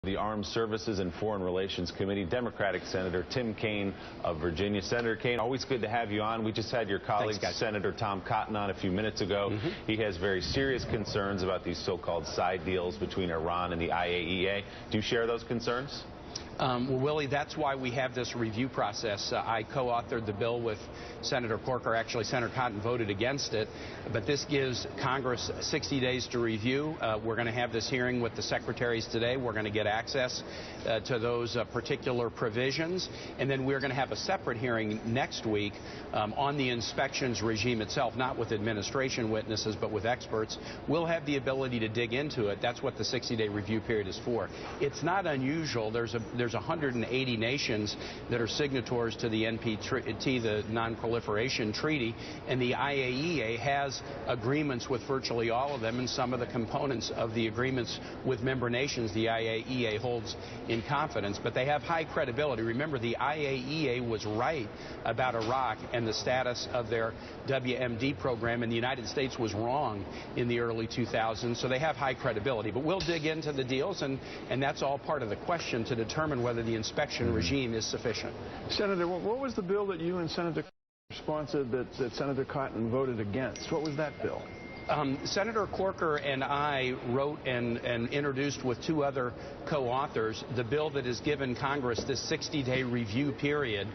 The Armed Services and Foreign Relations Committee, Democratic Senator Tim Kaine of Virginia. Senator Kaine, always good to have you on. We just had your colleague, Senator Tom Cotton, on a few minutes ago. He has very serious concerns about these so-called side deals between Iran and the IAEA. Do you share those concerns? Well, Willie, that's why we have this review process. I co-authored the bill with Senator Corker. Actually, Senator Cotton voted against it. But this gives Congress 60 days to review. We're going to have this hearing with the secretaries today. We're going to get access to those particular provisions. And then we're going to have a separate hearing next week on the inspections regime itself, not with administration witnesses, but with experts. We'll have the ability to dig into it. That's what the 60-day review period is for. It's not unusual. There's 180 nations that are signatories to the NPT, the Non-Proliferation Treaty, and the IAEA has agreements with virtually all of them, and some of the components of the agreements with member nations the IAEA holds in confidence, but they have high credibility. Remember, the IAEA was right about Iraq and the status of their WMD program, and the United States was wrong in the early 2000s, so they have high credibility. But we'll dig into the deals, and that's all part of the question to determine whether the inspection regime is sufficient. Senator, what was the bill that you and Senator sponsored that Senator Cotton voted against? What was that bill? Senator Corker and I wrote and introduced with two other co-authors the bill that has given Congress this 60-day review period.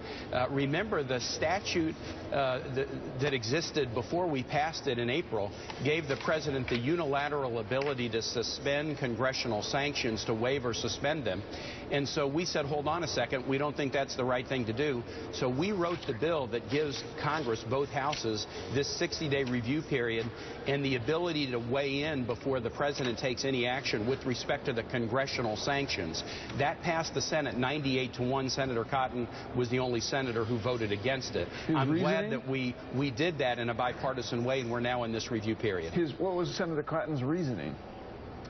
Remember, the statute that existed before we passed it in April gave the president the unilateral ability to suspend congressional sanctions, to waive or suspend them. And so we said, hold on a second, we don't think that's the right thing to do. So we wrote the bill that gives Congress, both houses, this 60-day review period and the ability to weigh in before the president takes any action with respect to the congressional sanctions. That passed the Senate 98-1. Senator Cotton was the only senator who voted against it. I'm glad that we did that in a bipartisan way, and we're now in this review period. What was Senator Cotton's reasoning?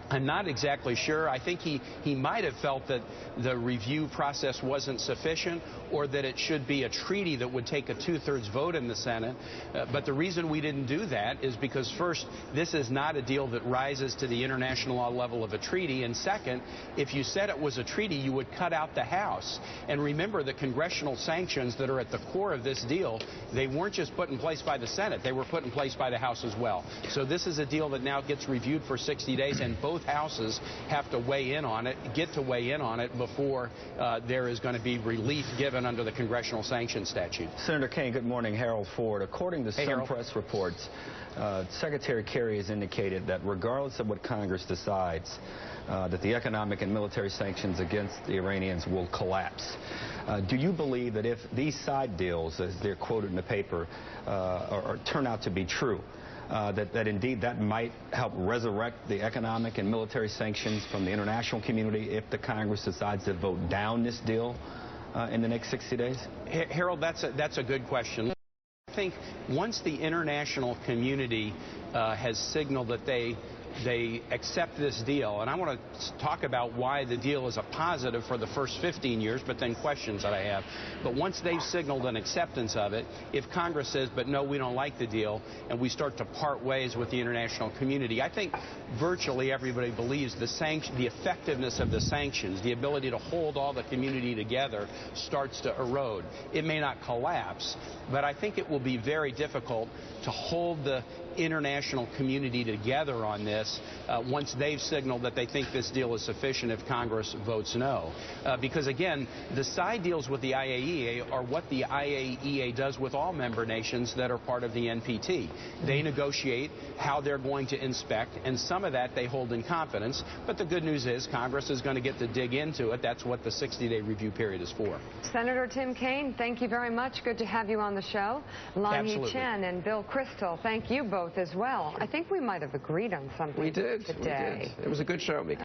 I'm not exactly sure. I think he might have felt that the review process wasn't sufficient, or that it should be a treaty that would take a two-thirds vote in the Senate. But the reason we didn't do that is because, first, this is not a deal that rises to the international law level of a treaty. And second, if you said it was a treaty, you would cut out the House. And remember, the congressional sanctions that are at the core of this deal, they weren't just put in place by the Senate. They were put in place by the House as well. So this is a deal that now gets reviewed for 60 days, and both houses have to weigh in on it, before there is going to be relief given under the congressional sanctions statute. Senator Kaine, good morning. Harold Ford. According to some press reports, Secretary Kerry has indicated that regardless of what Congress decides, that the economic and military sanctions against the Iranians will collapse. Do you believe that if these side deals, as they're quoted in the paper, turn out to be true, that indeed that might help resurrect the economic and military sanctions from the international community if the Congress decides to vote down this deal in the next 60 days? Harold, that's a good question. I think once the international community has signaled that they accept this deal, and I want to talk about why the deal is a positive for the first 15 years, but then questions that I have. But once they've signaled an acceptance of it, if Congress says, but no, we don't like the deal, and we start to part ways with the international community, I think virtually everybody believes the effectiveness of the sanctions, the ability to hold all the community together, starts to erode. It may not collapse, but I think it will be very difficult to hold the international community together on this once they've signaled that they think this deal is sufficient if Congress votes no. Because, again, the side deals with the IAEA are what the IAEA does with all member nations that are part of the NPT. They negotiate how they're going to inspect, and some of that they hold in confidence. But the good news is Congress is going to get to dig into it. That's what the 60-day review period is for. Senator Tim Kaine, thank you very much. Good to have you on the show. Lanhee Chen and Bill Kristol, thank you both as well. I think we might have agreed on something today. We did. It was a good show.